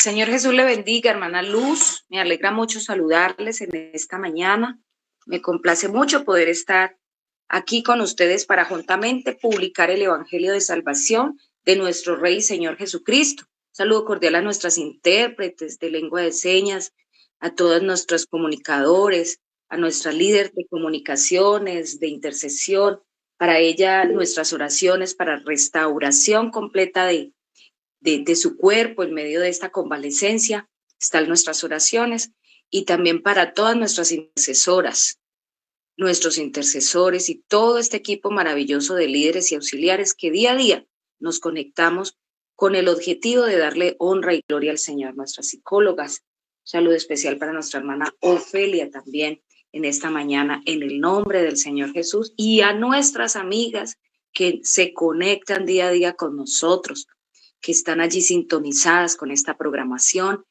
Señor Jesús le bendiga, hermana Luz. Me alegra mucho saludarles en esta mañana. Me complace mucho poder estar aquí con ustedes para juntamente publicar el Evangelio de Salvación de nuestro Rey y Señor Jesucristo. Saludo cordial a nuestras intérpretes de lengua de señas, a todos nuestros comunicadores, a nuestra líder de comunicaciones, de intercesión, para ella nuestras oraciones para restauración completa de su cuerpo en medio de esta convalecencia, están nuestras oraciones, y también para todas nuestras intercesoras, nuestros intercesores y todo este equipo maravilloso de líderes y auxiliares que día a día nos conectamos con el objetivo de darle honra y gloria al Señor. Nuestras psicólogas, saludo especial para nuestra hermana Ofelia también en esta mañana, en el nombre del Señor Jesús, y a nuestras amigas que se conectan día a día con nosotros, que están allí sintonizadas con esta programación.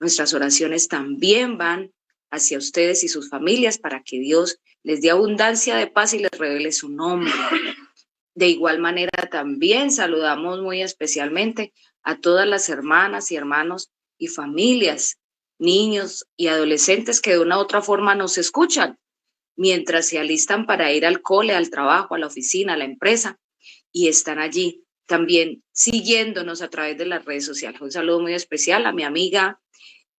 Nuestras oraciones también van hacia ustedes y sus familias para que Dios les dé abundancia de paz y les revele su nombre. De igual manera también saludamos muy especialmente a todas las hermanas y hermanos y familias, niños y adolescentes que de una u otra forma nos escuchan mientras se alistan para ir al cole, al trabajo, a la oficina, a la empresa, y están allí también siguiéndonos a través de las redes sociales. Un saludo muy especial a mi amiga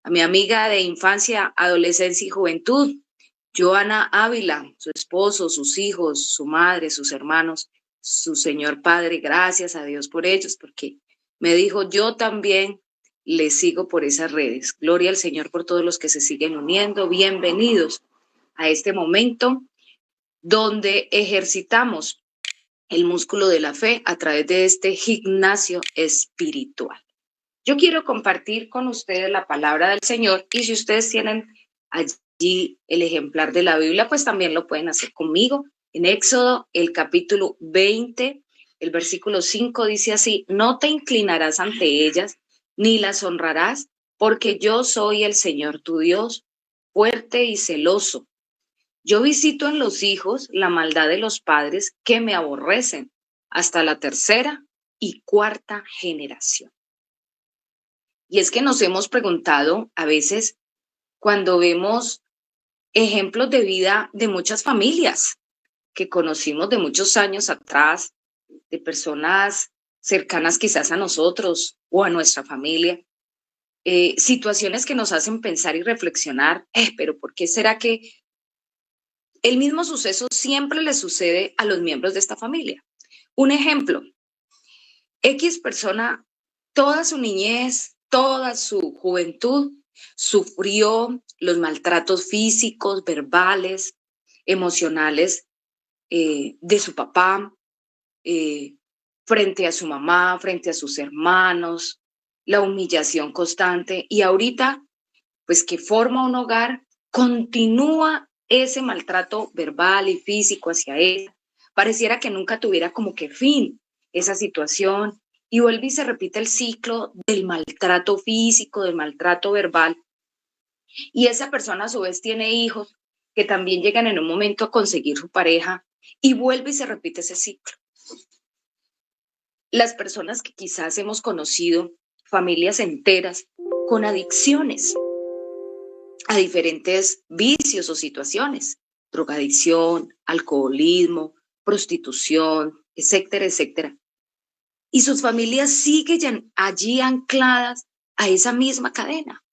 de infancia, adolescencia y juventud, Joana Ávila, su esposo, sus hijos, su madre, sus hermanos, su señor padre. Gracias a Dios por ellos, porque me dijo, yo también les sigo por esas redes. Gloria al Señor por todos los que se siguen uniendo. Bienvenidos a este momento donde ejercitamos el músculo de la fe a través de este gimnasio espiritual. Yo quiero compartir con ustedes la palabra del Señor, y si ustedes tienen allí el ejemplar de la Biblia, pues también lo pueden hacer conmigo. En Éxodo, el capítulo 20, el versículo 5 dice así: no te inclinarás ante ellas, ni las honrarás, porque yo soy el Señor tu Dios, fuerte y celoso. Yo visito en los hijos la maldad de los padres que me aborrecen hasta la tercera y cuarta generación. Y es que nos hemos preguntado a veces cuando vemos ejemplos de vida de muchas familias que conocimos de muchos años atrás, de personas cercanas quizás a nosotros o a nuestra familia, situaciones que nos hacen pensar y reflexionar, pero ¿por qué será que el mismo suceso siempre le sucede a los miembros de esta familia? Un ejemplo, X persona, toda su niñez, toda su juventud, sufrió los maltratos físicos, verbales, emocionales de su papá, frente a su mamá, frente a sus hermanos, la humillación constante, y ahorita, pues que forma un hogar, continúa ese maltrato verbal y físico hacia ella. Pareciera que nunca tuviera como que fin esa situación, y vuelve y se repite el ciclo del maltrato físico, del maltrato verbal, y esa persona a su vez tiene hijos que también llegan en un momento a conseguir su pareja, y vuelve y se repite ese ciclo. Las personas que quizás hemos conocido, familias enteras con adicciones a diferentes vicios o situaciones, drogadicción, alcoholismo, prostitución, etcétera, etcétera. Y sus familias siguen allí ancladas a esa misma cadena.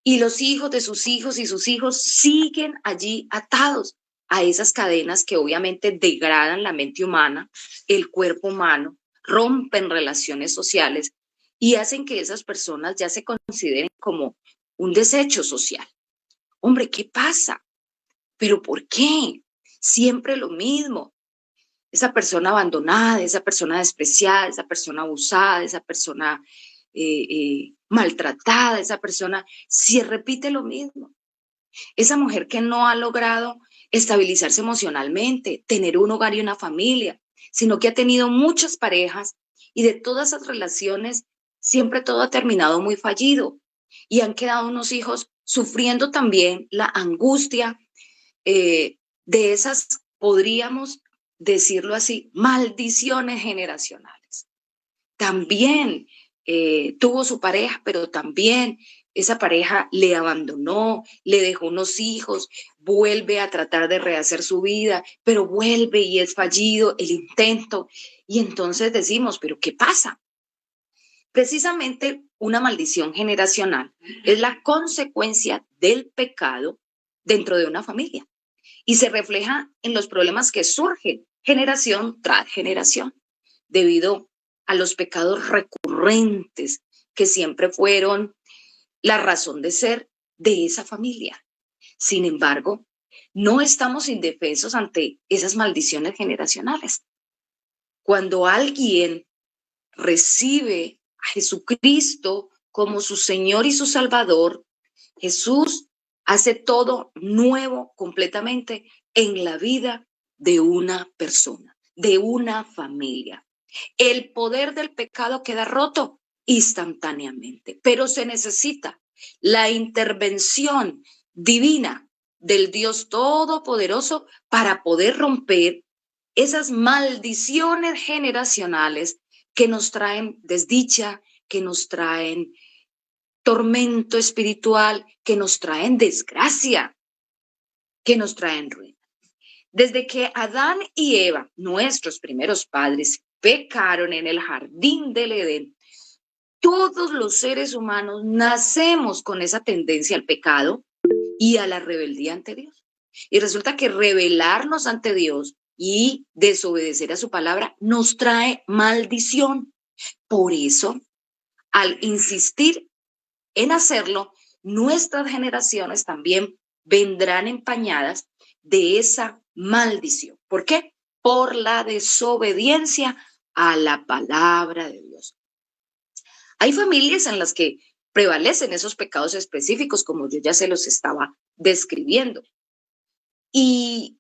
Y los hijos de sus hijos y sus hijos siguen allí atados a esas cadenas que obviamente degradan la mente humana, el cuerpo humano, rompen relaciones sociales y hacen que esas personas ya se consideren como un desecho social. Hombre, ¿qué pasa? ¿Pero por qué? Siempre lo mismo. Esa persona abandonada, esa persona despreciada, esa persona abusada, esa persona maltratada, esa persona, se repite lo mismo. Esa mujer que no ha logrado estabilizarse emocionalmente, tener un hogar y una familia, sino que ha tenido muchas parejas, y de todas esas relaciones siempre todo ha terminado muy fallido, y han quedado unos hijos sufriendo también la angustia de esas, podríamos decirlo así, maldiciones generacionales. También tuvo su pareja, pero también esa pareja le abandonó, le dejó unos hijos, vuelve a tratar de rehacer su vida, pero vuelve y es fallido el intento. Y entonces decimos, ¿pero qué pasa? Precisamente una maldición generacional es la consecuencia del pecado dentro de una familia y se refleja en los problemas que surgen generación tras generación debido a los pecados recurrentes que siempre fueron la razón de ser de esa familia. Sin embargo, no estamos indefensos ante esas maldiciones generacionales. Cuando alguien recibe a Jesucristo como su Señor y su Salvador, Jesús hace todo nuevo completamente en la vida de una persona, de una familia. El poder del pecado queda roto instantáneamente, pero se necesita la intervención divina del Dios Todopoderoso para poder romper esas maldiciones generacionales que nos traen desdicha, que nos traen tormento espiritual, que nos traen desgracia, que nos traen ruina. Desde que Adán y Eva, nuestros primeros padres, pecaron en el jardín del Edén, todos los seres humanos nacemos con esa tendencia al pecado y a la rebeldía ante Dios. Y resulta que rebelarnos ante Dios y desobedecer a su palabra nos trae maldición. Por eso, al insistir en hacerlo, nuestras generaciones también vendrán empañadas de esa maldición. ¿Por qué? Por la desobediencia a la palabra de Dios. Hay familias en las que prevalecen esos pecados específicos, como yo ya se los estaba describiendo. Y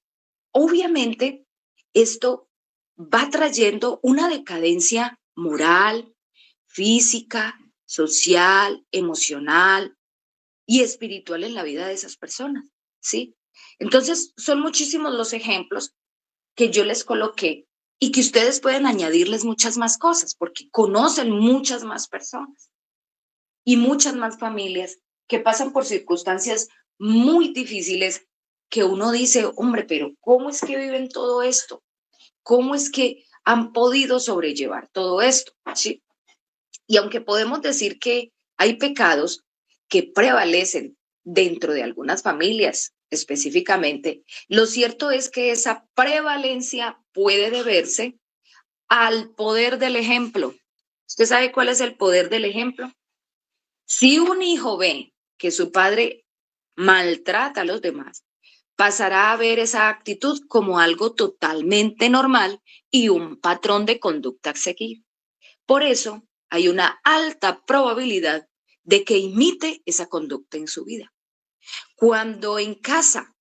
obviamente esto va trayendo una decadencia moral, física, social, emocional y espiritual en la vida de esas personas, ¿sí? Entonces, son muchísimos los ejemplos que yo les coloqué y que ustedes pueden añadirles muchas más cosas porque conocen muchas más personas y muchas más familias que pasan por circunstancias muy difíciles que uno dice, hombre, pero ¿cómo es que viven todo esto? ¿Cómo es que han podido sobrellevar todo esto? ¿Sí? Y aunque podemos decir que hay pecados que prevalecen dentro de algunas familias específicamente, lo cierto es que esa prevalencia puede deberse al poder del ejemplo. ¿Usted sabe cuál es el poder del ejemplo? Si un hijo ve que su padre maltrata a los demás, pasará a ver esa actitud como algo totalmente normal y un patrón de conducta a seguir. Por eso hay una alta probabilidad de que imite esa conducta en su vida. Cuando en casa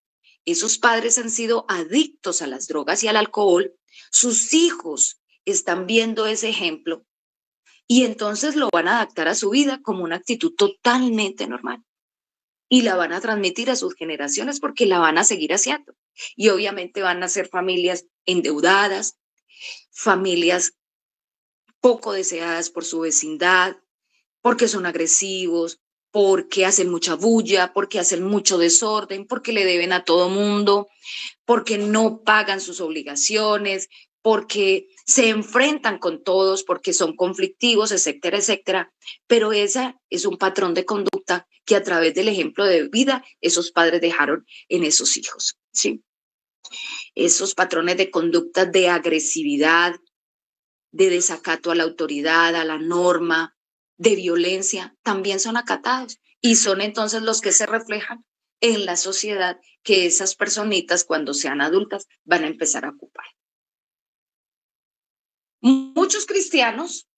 esos padres han sido adictos a las drogas y al alcohol, sus hijos están viendo ese ejemplo y entonces lo van a adaptar a su vida como una actitud totalmente normal. Y la van a transmitir a sus generaciones porque la van a seguir haciendo. Y obviamente van a ser familias endeudadas, familias poco deseadas por su vecindad, porque son agresivos, porque hacen mucha bulla, porque hacen mucho desorden, porque le deben a todo mundo, porque no pagan sus obligaciones, porque se enfrentan con todos, porque son conflictivos, etcétera, etcétera. Pero ese es un patrón de conducta que a través del ejemplo de vida esos padres dejaron en esos hijos, ¿sí? Esos patrones de conducta de agresividad, de desacato a la autoridad, a la norma, de violencia, también son acatados y son entonces los que se reflejan en la sociedad que esas personitas cuando sean adultas van a empezar a ocupar. Muchos cristianos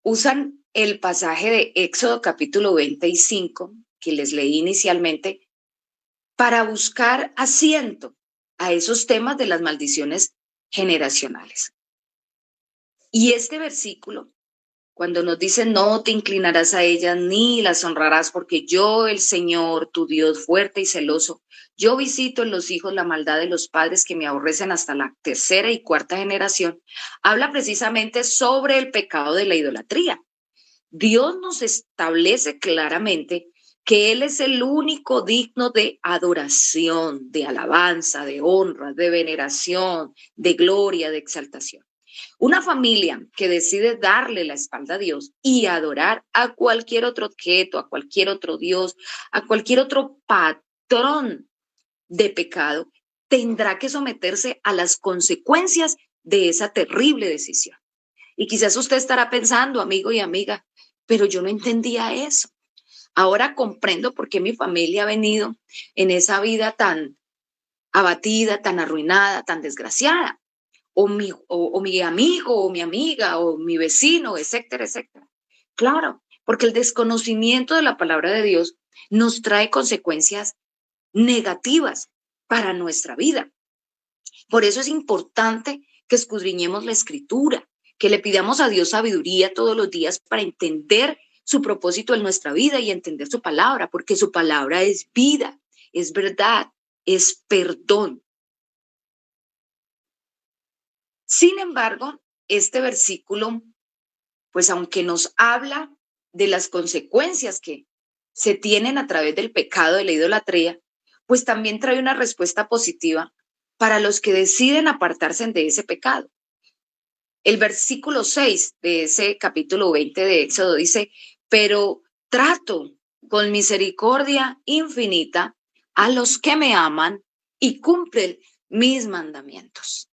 usan el pasaje de Éxodo capítulo 25 que les leí inicialmente para buscar asiento a esos temas de las maldiciones generacionales. Y este versículo, cuando nos dice no te inclinarás a ellas ni las honrarás porque yo, el Señor, tu Dios fuerte y celoso, yo visito en los hijos la maldad de los padres que me aborrecen hasta la tercera y cuarta generación, habla precisamente sobre el pecado de la idolatría, Dios nos establece claramente que Él es el único digno de adoración, de alabanza, de honra, de veneración, de gloria, de exaltación. Una familia que decide darle la espalda a Dios y adorar a cualquier otro objeto, a cualquier otro Dios, a cualquier otro patrón de pecado, tendrá que someterse a las consecuencias de esa terrible decisión. Y quizás usted estará pensando, amigo y amiga, pero yo no entendía eso. Ahora comprendo por qué mi familia ha venido en esa vida tan abatida, tan arruinada, tan desgraciada. O mi amigo, o mi amiga, o mi vecino, etcétera, etcétera. Claro, porque el desconocimiento de la palabra de Dios nos trae consecuencias negativas para nuestra vida. Por eso es importante que escudriñemos la escritura, que le pidamos a Dios sabiduría todos los días para entender su propósito en nuestra vida y entender su palabra, porque su palabra es vida, es verdad, es perdón. Sin embargo, este versículo, pues aunque nos habla de las consecuencias que se tienen a través del pecado de la idolatría, pues también trae una respuesta positiva para los que deciden apartarse de ese pecado. El versículo 6 de ese capítulo 20 de Éxodo dice, pero trato con misericordia infinita a los que me aman y cumplen mis mandamientos.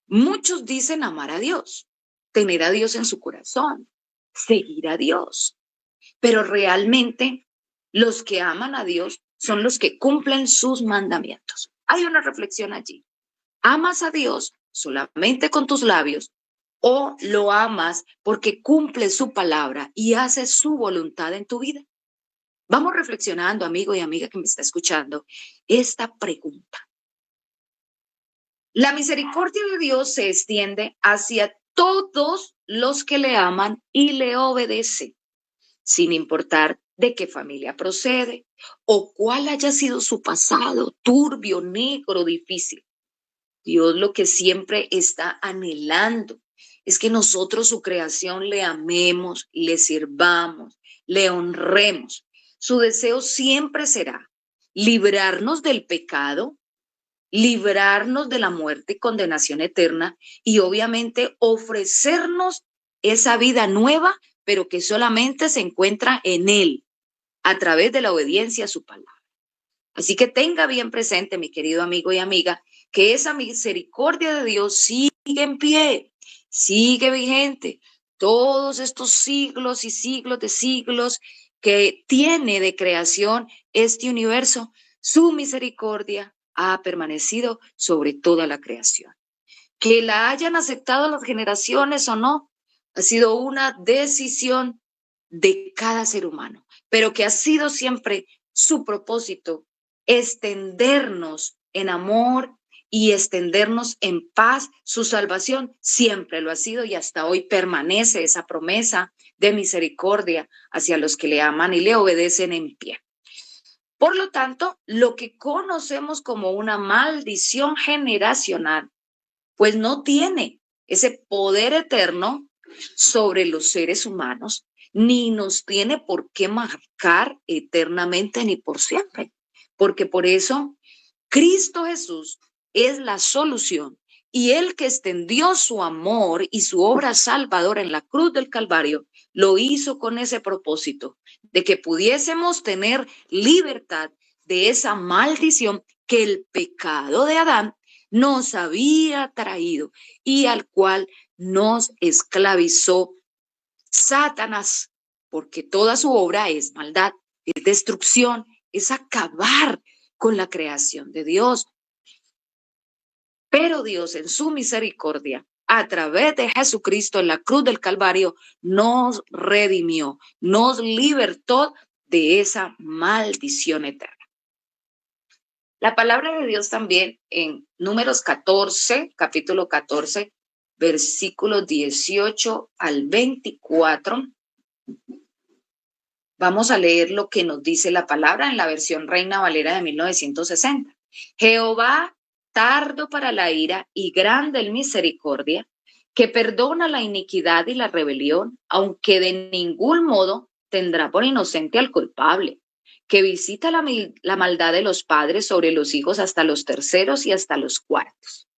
Muchos dicen amar a Dios, tener a Dios en su corazón, seguir a Dios, pero realmente los que aman a Dios son los que cumplen sus mandamientos. Hay una reflexión allí. ¿Amas a Dios solamente con tus labios o lo amas porque cumple su palabra y hace su voluntad en tu vida? Vamos reflexionando, amigo y amiga que me está escuchando, esta pregunta. La misericordia de Dios se extiende hacia todos los que le aman y le obedecen, sin importar de qué familia procede o cuál haya sido su pasado, turbio, negro, difícil. Dios lo que siempre está anhelando es que nosotros, su creación, le amemos, le sirvamos, le honremos. Su deseo siempre será librarnos del pecado, librarnos de la muerte y condenación eterna y obviamente ofrecernos esa vida nueva, pero que solamente se encuentra en Él, a través de la obediencia a su palabra. Así que tenga bien presente, mi querido amigo y amiga, que esa misericordia de Dios sigue en pie, sigue vigente. Todos estos siglos y siglos de siglos que tiene de creación este universo, su misericordia ha permanecido sobre toda la creación. Que la hayan aceptado las generaciones o no, ha sido una decisión de cada ser humano, pero que ha sido siempre su propósito extendernos en amor y extendernos en paz. Su salvación siempre lo ha sido y hasta hoy permanece esa promesa de misericordia hacia los que le aman y le obedecen en pie. Por lo tanto, lo que conocemos como una maldición generacional, pues no tiene ese poder eterno sobre los seres humanos, ni nos tiene por qué marcar eternamente ni por siempre, porque por eso Cristo Jesús es la solución y el que extendió su amor y su obra salvadora en la cruz del Calvario lo hizo con ese propósito de que pudiésemos tener libertad de esa maldición que el pecado de Adán nos había traído y al cual nos esclavizó Satanás, porque toda su obra es maldad, es destrucción, es acabar con la creación de Dios. Pero Dios en su misericordia, a través de Jesucristo en la cruz del Calvario, nos redimió, nos libertó de esa maldición eterna. La palabra de Dios también en Números 14, capítulo 14, versículos 18 al 24. Vamos a leer lo que nos dice la palabra en la versión Reina Valera de 1960. Jehová, tardo para la ira y grande en misericordia, que perdona la iniquidad y la rebelión, aunque de ningún modo tendrá por inocente al culpable, que visita la maldad de los padres sobre los hijos hasta los terceros y hasta los cuartos.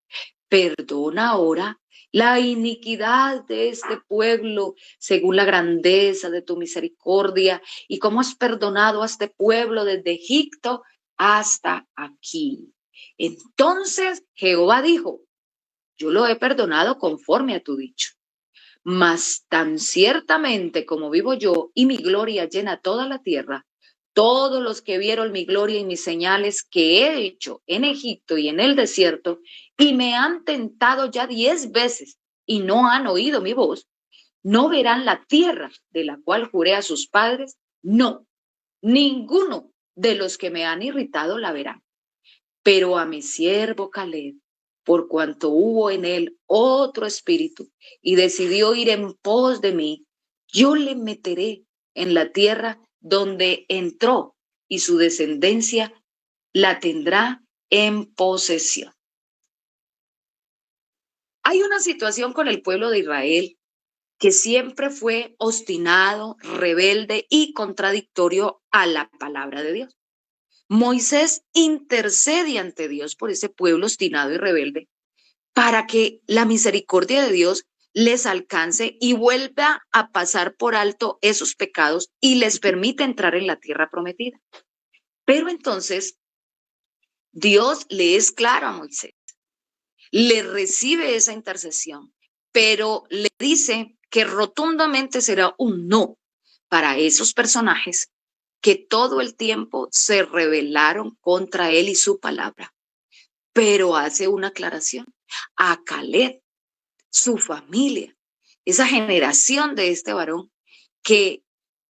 Perdona ahora la iniquidad de este pueblo según la grandeza de tu misericordia y cómo has perdonado a este pueblo desde Egipto hasta aquí. Entonces Jehová dijo, yo lo he perdonado conforme a tu dicho. Mas tan ciertamente como vivo yo y mi gloria llena toda la tierra, todos los que vieron mi gloria y mis señales que he hecho en Egipto y en el desierto, y me han tentado ya 10 veces y no han oído mi voz, no verán la tierra de la cual juré a sus padres, no, ninguno de los que me han irritado la verán. Pero a mi siervo Caleb, por cuanto hubo en él otro espíritu y decidió ir en pos de mí, yo le meteré en la tierra donde entró y su descendencia la tendrá en posesión. Hay una situación con el pueblo de Israel que siempre fue obstinado, rebelde y contradictorio a la palabra de Dios. Moisés intercede ante Dios por ese pueblo obstinado y rebelde para que la misericordia de Dios les alcance y vuelva a pasar por alto esos pecados y les permita entrar en la tierra prometida. Pero entonces Dios le es claro a Moisés, le recibe esa intercesión, pero le dice que rotundamente será un no para esos personajes que todo el tiempo se rebelaron contra él y su palabra. Pero hace una aclaración a Caleb, su familia, esa generación de este varón que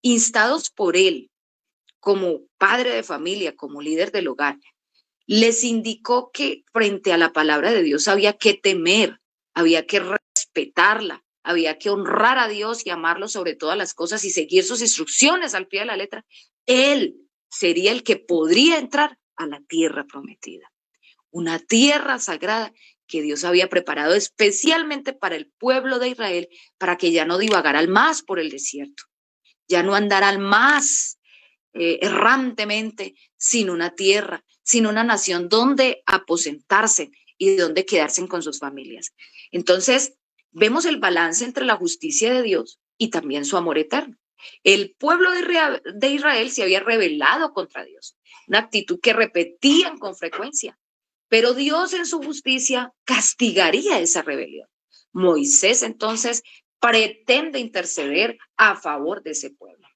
instados por él como padre de familia, como líder del hogar, les indicó que frente a la palabra de Dios había que temer, había que respetarla, había que honrar a Dios y amarlo sobre todas las cosas y seguir sus instrucciones al pie de la letra. Él sería el que podría entrar a la tierra prometida, una tierra sagrada que Dios había preparado especialmente para el pueblo de Israel, para que ya no divagaran más por el desierto, ya no andaran más errantemente sin una tierra, sin una nación donde aposentarse y donde quedarse con sus familias. Entonces, vemos el balance entre la justicia de Dios y también su amor eterno. El pueblo de Israel se había rebelado contra Dios, una actitud que repetían con frecuencia, pero Dios en su justicia castigaría esa rebelión. Moisés entonces pretende interceder a favor de ese pueblo.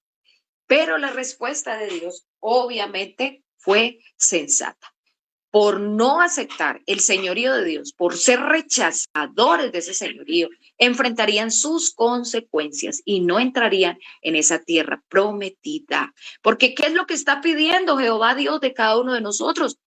Pero la respuesta de Dios obviamente fue sensata. Por no aceptar el señorío de Dios, por ser rechazadores de ese señorío, enfrentarían sus consecuencias y no entrarían en esa tierra prometida. Porque ¿qué es lo que está pidiendo Jehová Dios de cada uno de nosotros?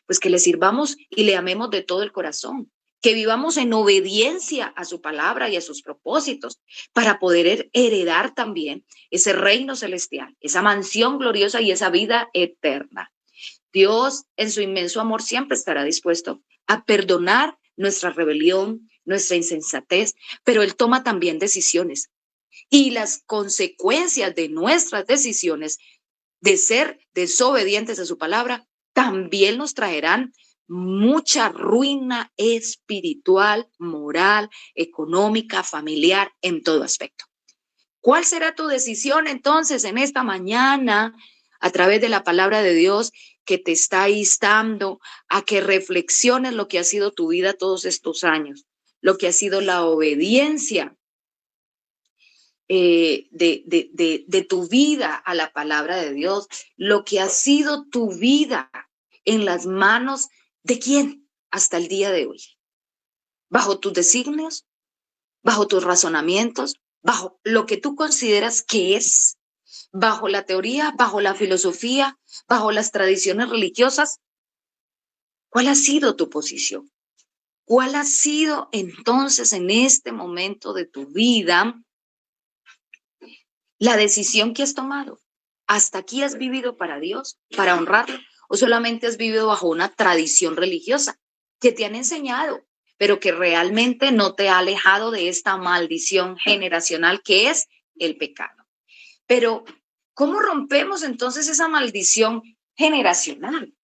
Pues que le sirvamos y le amemos de todo el corazón, que vivamos en obediencia a su palabra y a sus propósitos para poder heredar también ese reino celestial, esa mansión gloriosa y esa vida eterna. Dios, en su inmenso amor, siempre estará dispuesto a perdonar nuestra rebelión, nuestra insensatez, pero Él toma también decisiones. Y las consecuencias de nuestras decisiones de ser desobedientes a su palabra también nos traerán mucha ruina espiritual, moral, económica, familiar, en todo aspecto. ¿Cuál será tu decisión entonces en esta mañana a través de la palabra de Dios que te está instando a que reflexiones lo que ha sido tu vida todos estos años, lo que ha sido la obediencia de tu vida a la palabra de Dios, lo que ha sido tu vida en las manos de quién hasta el día de hoy? ¿Bajo tus designios? ¿Bajo tus razonamientos? ¿Bajo lo que tú consideras que es? ¿Bajo la teoría? ¿Bajo la filosofía? ¿Bajo las tradiciones religiosas? ¿Cuál ha sido tu posición? ¿Cuál ha sido entonces en este momento de tu vida la decisión que has tomado? ¿Hasta aquí has vivido para Dios, para honrarlo? ¿O solamente has vivido bajo una tradición religiosa que te han enseñado pero que realmente no te ha alejado de esta maldición generacional que es el pecado. Pero, ¿cómo rompemos entonces esa maldición generacional?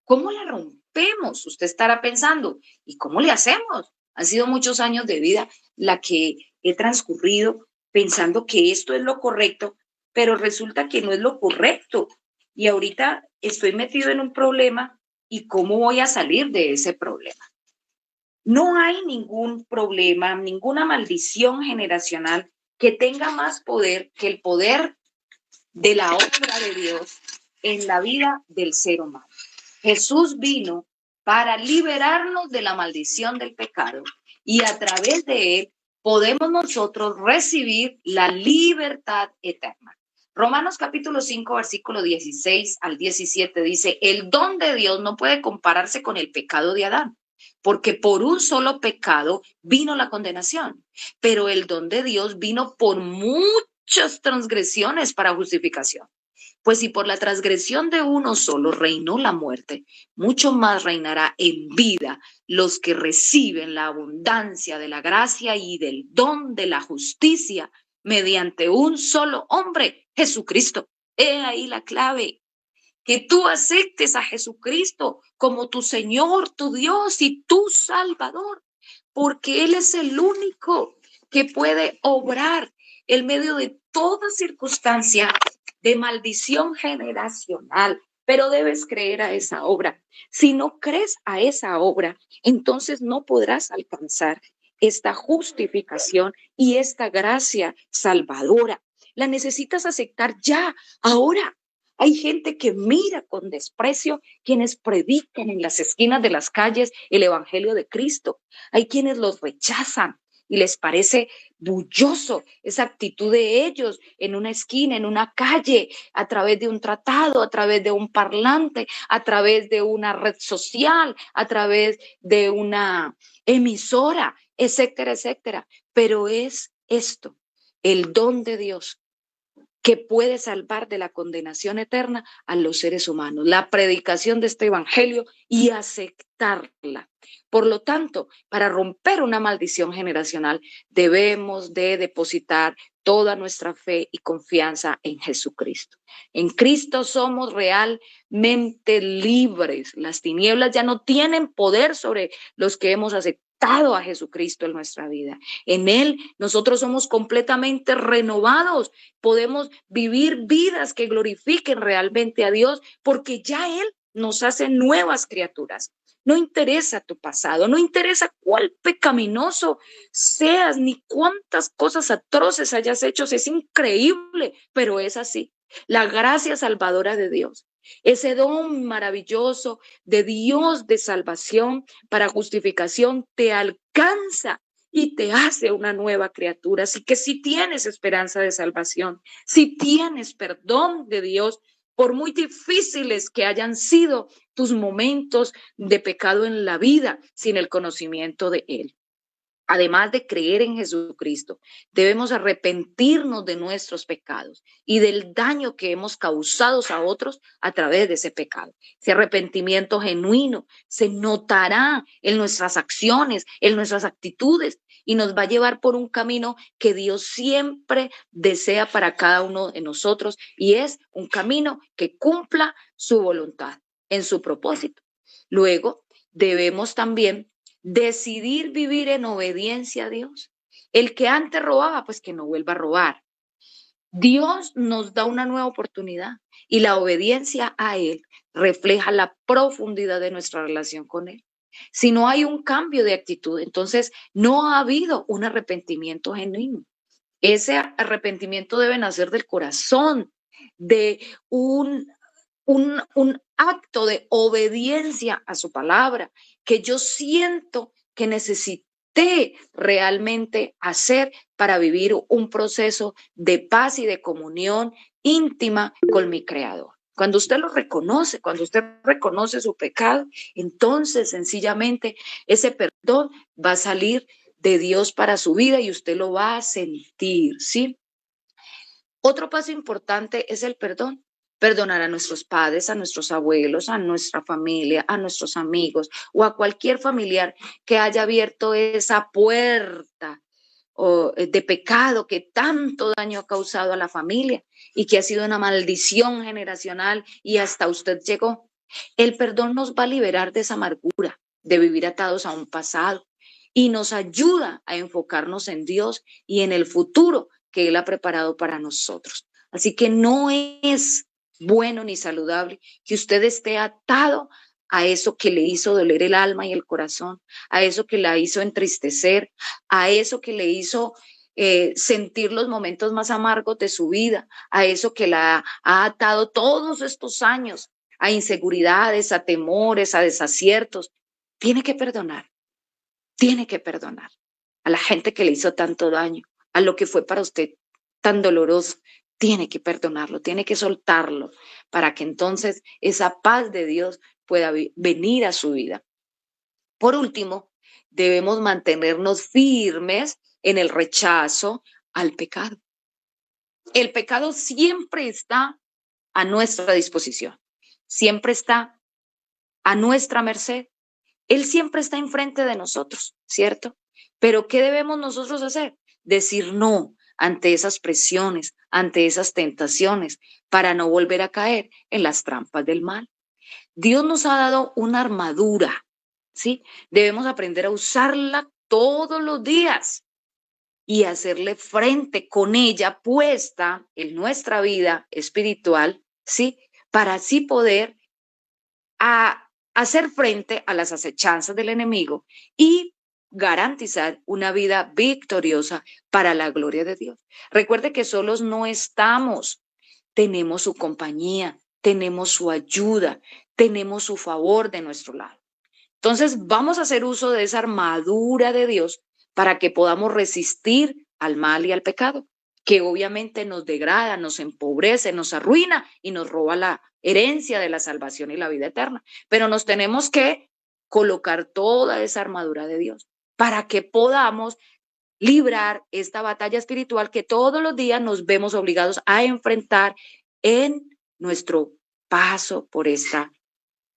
¿Cómo la rompemos? Usted estará pensando, ¿y cómo le hacemos? Han sido muchos años de vida la que he transcurrido pensando que esto es lo correcto, pero resulta que no es lo correcto. Y ahorita estoy metido en un problema y ¿cómo voy a salir de ese problema? No hay ningún problema, ninguna maldición generacional que tenga más poder que el poder de la obra de Dios en la vida del ser humano. Jesús vino para liberarnos de la maldición del pecado y a través de él podemos nosotros recibir la libertad eterna. Romanos capítulo 5, versículo 16 al 17 dice, el don de Dios no puede compararse con el pecado de Adán, porque por un solo pecado vino la condenación, pero el don de Dios vino por muchas transgresiones para justificación. Pues si por la transgresión de uno solo reinó la muerte, mucho más reinará en vida los que reciben la abundancia de la gracia y del don de la justicia mediante un solo hombre, Jesucristo. He ahí la clave, que tú aceptes a Jesucristo como tu Señor, tu Dios y tu Salvador, porque Él es el único que puede obrar en medio de toda circunstancia de maldición generacional, pero debes creer a esa obra. Si no crees a esa obra, entonces no podrás alcanzar esta justificación y esta gracia salvadora. La necesitas aceptar ya, ahora. Hay gente que mira con desprecio quienes predican en las esquinas de las calles el evangelio de Cristo. Hay quienes los rechazan y les parece bulloso esa actitud de ellos en una esquina, en una calle, a través de un tratado, a través de un parlante, a través de una red social, a través de una emisora, etcétera, etcétera. Pero es esto, el don de Dios que puede salvar de la condenación eterna a los seres humanos, la predicación de este evangelio y aceptarla. Por lo tanto, para romper una maldición generacional, debemos de depositar toda nuestra fe y confianza en Jesucristo. En Cristo somos realmente libres. Las tinieblas ya no tienen poder sobre los que hemos aceptado a Jesucristo en nuestra vida. En Él nosotros somos completamente renovados. Podemos vivir vidas que glorifiquen realmente a Dios porque ya Él nos hace nuevas criaturas. No interesa tu pasado, no interesa cuál pecaminoso seas, ni cuántas cosas atroces hayas hecho. Es increíble, pero es así. La gracia salvadora de Dios, ese don maravilloso de Dios de salvación para justificación, te alcanza y te hace una nueva criatura. Así que si tienes esperanza de salvación, si tienes perdón de Dios, por muy difíciles que hayan sido tus momentos de pecado en la vida, sin el conocimiento de Él. Además de creer en Jesucristo, debemos arrepentirnos de nuestros pecados y del daño que hemos causado a otros a través de ese pecado. Ese arrepentimiento genuino se notará en nuestras acciones, en nuestras actitudes y nos va a llevar por un camino que Dios siempre desea para cada uno de nosotros y es un camino que cumpla su voluntad en su propósito. Luego, debemos también decidir vivir en obediencia a Dios. El que antes robaba, pues que no vuelva a robar. Dios nos da una nueva oportunidad y la obediencia a Él refleja la profundidad de nuestra relación con Él. Si no hay un cambio de actitud, entonces no ha habido un arrepentimiento genuino. Ese arrepentimiento debe nacer del corazón, de un acto de obediencia a su palabra, que yo siento que necesité realmente hacer para vivir un proceso de paz y de comunión íntima con mi Creador. Cuando usted lo reconoce, cuando usted reconoce su pecado, entonces sencillamente ese perdón va a salir de Dios para su vida y usted lo va a sentir, ¿sí? Otro paso importante es el perdón. perdonar a nuestros padres, a nuestros abuelos, a nuestra familia, a nuestros amigos o a cualquier familiar que haya abierto esa puerta de pecado que tanto daño ha causado a la familia y que ha sido una maldición generacional y hasta usted llegó. El perdón nos va a liberar de esa amargura, de vivir atados a un pasado y nos ayuda a enfocarnos en Dios y en el futuro que Él ha preparado para nosotros. Así que no es bueno ni saludable que usted esté atado a eso que le hizo doler el alma y el corazón, a eso que la hizo entristecer, a eso que le hizo sentir los momentos más amargos de su vida, a eso que la ha atado todos estos años, a inseguridades, a temores, a desaciertos. Tiene que perdonar a la gente que le hizo tanto daño, a lo que fue para usted tan doloroso. Tiene que perdonarlo, tiene que soltarlo para que entonces esa paz de Dios pueda venir a su vida. Por último, debemos mantenernos firmes en el rechazo al pecado. El pecado siempre está a nuestra disposición, siempre está a nuestra merced. Él siempre está enfrente de nosotros, ¿cierto? Pero ¿qué debemos nosotros hacer? Decir no ante esas presiones, ante esas tentaciones, para no volver a caer en las trampas del mal. Dios nos ha dado una armadura, ¿sí? Debemos aprender a usarla todos los días y hacerle frente con ella puesta en nuestra vida espiritual, ¿sí? Para así poder hacer frente a las acechanzas del enemigo y garantizar una vida victoriosa para la gloria de Dios. Recuerde que solos no estamos, tenemos su compañía, tenemos su ayuda, tenemos su favor de nuestro lado. Entonces vamos a hacer uso de esa armadura de Dios para que podamos resistir al mal y al pecado, que obviamente nos degrada, nos empobrece, nos arruina y nos roba la herencia de la salvación y la vida eterna. Pero nos tenemos que colocar toda esa armadura de Dios para que podamos librar esta batalla espiritual que todos los días nos vemos obligados a enfrentar en nuestro paso por esta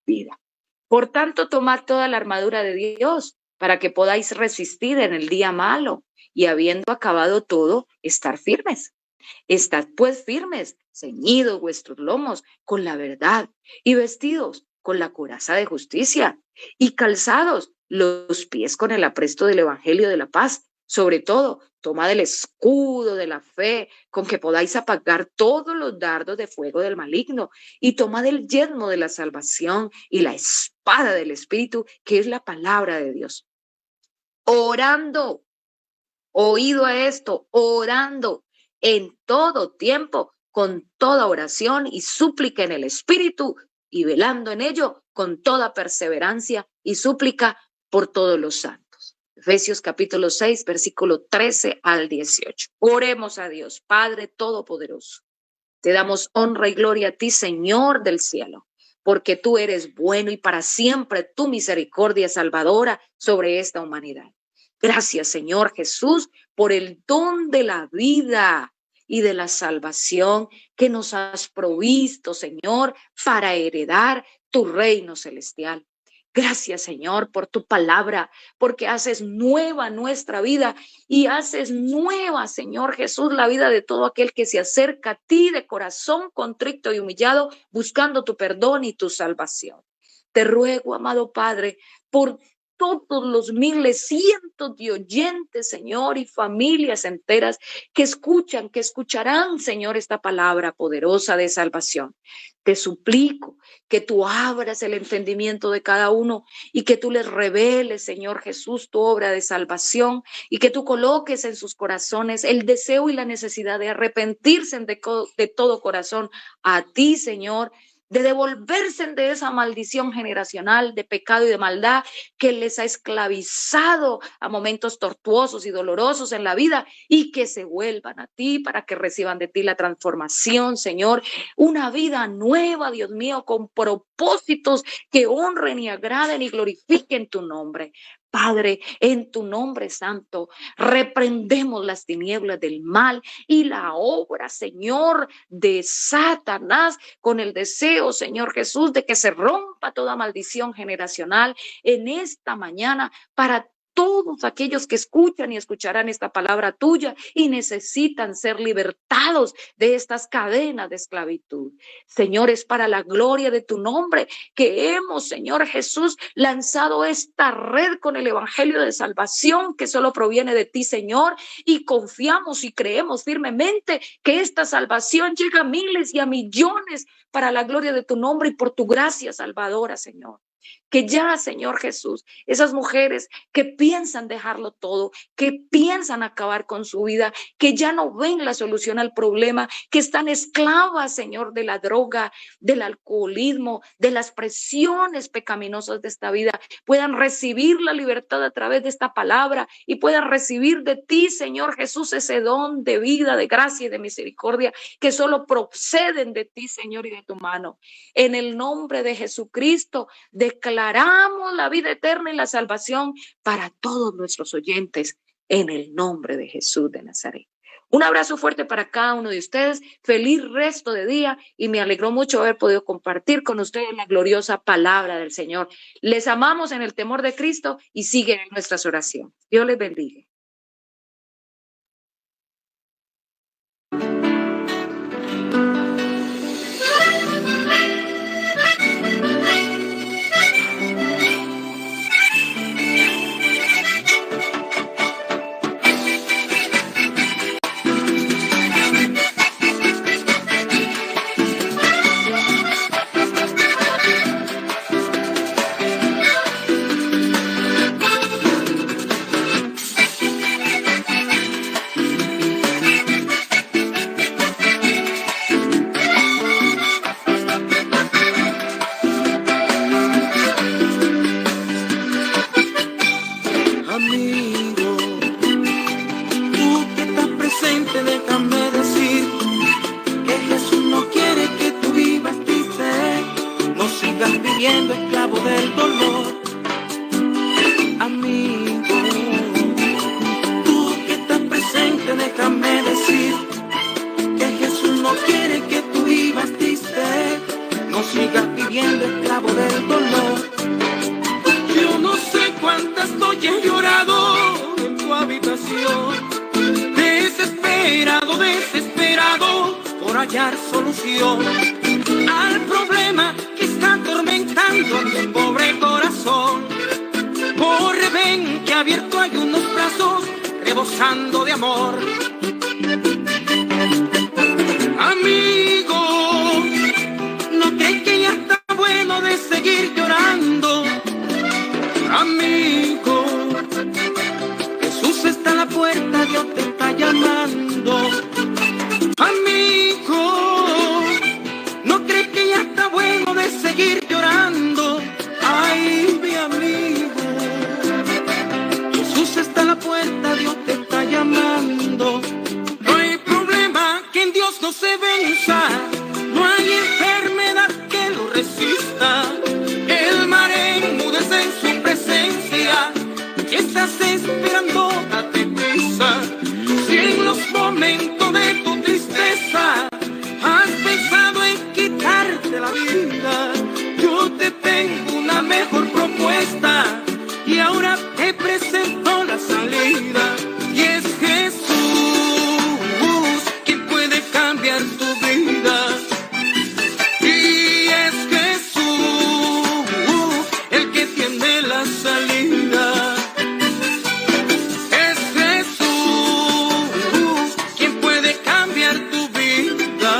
vida. Por tanto, tomad toda la armadura de Dios para que podáis resistir en el día malo y habiendo acabado todo, estar firmes. Estad pues firmes, ceñidos vuestros lomos con la verdad y vestidos con la coraza de justicia y calzados los pies con el apresto del evangelio de la paz. Sobre todo, tomad el escudo de la fe con que podáis apagar todos los dardos de fuego del maligno y tomad el yelmo de la salvación y la espada del Espíritu, que es la palabra de Dios. Orando, oído a esto, orando en todo tiempo, con toda oración y súplica en el Espíritu y velando en ello con toda perseverancia y súplica por todos los santos. Efesios capítulo 6, versículo 13 al 18. Oremos a Dios, Padre Todopoderoso. Te damos honra y gloria a ti, Señor del cielo, porque tú eres bueno y para siempre tu misericordia salvadora sobre esta humanidad. Gracias, Señor Jesús, por el don de la vida y de la salvación que nos has provisto, Señor, para heredar tu reino celestial. Gracias, Señor, por tu palabra, porque haces nueva nuestra vida y haces nueva, Señor Jesús, la vida de todo aquel que se acerca a ti de corazón contrito y humillado, buscando tu perdón y tu salvación. Te ruego, amado Padre, por todos los miles, cientos de oyentes, Señor, y familias enteras que escuchan, que escucharán, Señor, esta palabra poderosa de salvación. Te suplico que tú abras el entendimiento de cada uno y que tú les reveles, Señor Jesús, tu obra de salvación y que tú coloques en sus corazones el deseo y la necesidad de arrepentirse de todo corazón a ti, Señor, de devolverse de esa maldición generacional de pecado y de maldad que les ha esclavizado a momentos tortuosos y dolorosos en la vida y que se vuelvan a ti para que reciban de ti la transformación, Señor, una vida nueva, Dios mío, con propósitos que honren y agraden y glorifiquen tu nombre. Padre, en tu nombre santo, reprendemos las tinieblas del mal y la obra, Señor, de Satanás, con el deseo, Señor Jesús, de que se rompa toda maldición generacional en esta mañana para todos aquellos que escuchan y escucharán esta palabra tuya y necesitan ser libertados de estas cadenas de esclavitud. Señor, es para la gloria de tu nombre que hemos, Señor Jesús, lanzado esta red con el evangelio de salvación que solo proviene de ti, Señor, y confiamos y creemos firmemente que esta salvación llega a miles y a millones para la gloria de tu nombre y por tu gracia salvadora, Señor. Que ya, Señor Jesús, esas mujeres que piensan dejarlo todo, que piensan acabar con su vida, que ya no ven la solución al problema, que están esclavas, Señor, de la droga, del alcoholismo, de las presiones pecaminosas de esta vida, puedan recibir la libertad a través de esta palabra y puedan recibir de ti, Señor Jesús, ese don de vida, de gracia y de misericordia que solo proceden de ti, Señor, y de tu mano. En el nombre de Jesucristo, declaramos la vida eterna y la salvación para todos nuestros oyentes en el nombre de Jesús de Nazaret. Un abrazo fuerte para cada uno de ustedes. Feliz resto de día y me alegró mucho haber podido compartir con ustedes la gloriosa palabra del Señor. Les amamos en el temor de Cristo y siguen en nuestras oraciones. Dios les bendiga. Esclavo del dolor, amigo, tú que estás presente, déjame decir que Jesús no quiere que tú vivas triste, no sigas viviendo esclavo del dolor. Yo no sé cuántas noches he llorado en tu habitación, desesperado, desesperado por hallar solución al problema que está atormentando a mi pobre corazón. Corre, ven, que abierto hay unos brazos rebosando de amor. Amigo, no crees que ya está bueno de seguir llorando. Amigo, Jesús está a la puerta, Dios te está llamando. Amigo, no crees que ya está bueno de seguir llorando. Ay, mi amigo, Jesús está a la puerta, Dios te está llamando. No hay problema que en Dios no se venza, no hay enfermedad que lo resista. El mar enmudece en su presencia, ¿qué estás esperando? Date prisa. Si en los momentos de tu tristeza has pensado en quitarte la vida, yo te tengo una mejor propuesta y ahora te presento la salida. Y es Jesús quien puede cambiar tu vida. Y es Jesús el que tiene la salida. Es Jesús quien puede cambiar tu vida.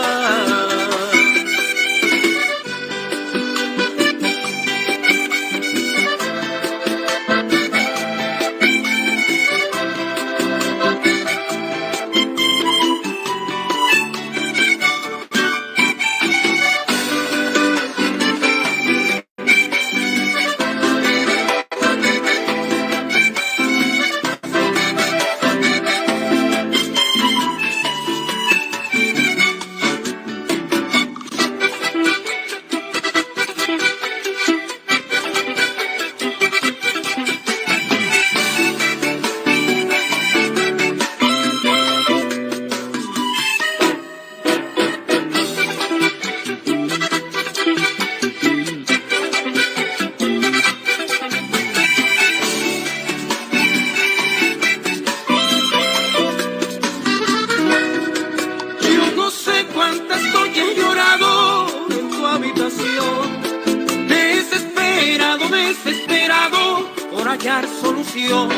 hallar solución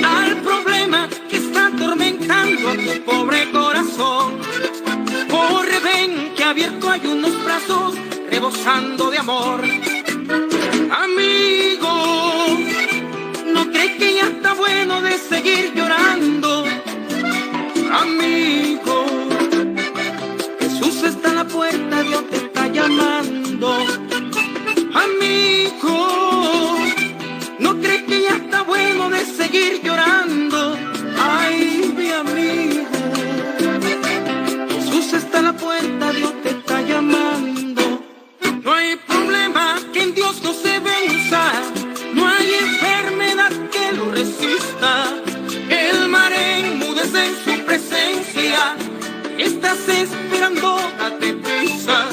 al problema que está atormentando a tu pobre corazón. Corre, ven, que abierto hay unos brazos rebosando de amor. Amigo, ¿no crees que ya está bueno de seguir llorando? Amigo, Jesús está a la puerta, Dios te está llamando. Amigo, ¿no crees que ya está bueno de seguir llorando? Ay, mi amigo, Jesús está a la puerta, Dios te está llamando. No hay problema que en Dios no se venza, no hay enfermedad que lo resista. El mar enmudece en su presencia, estás esperando, date prisa.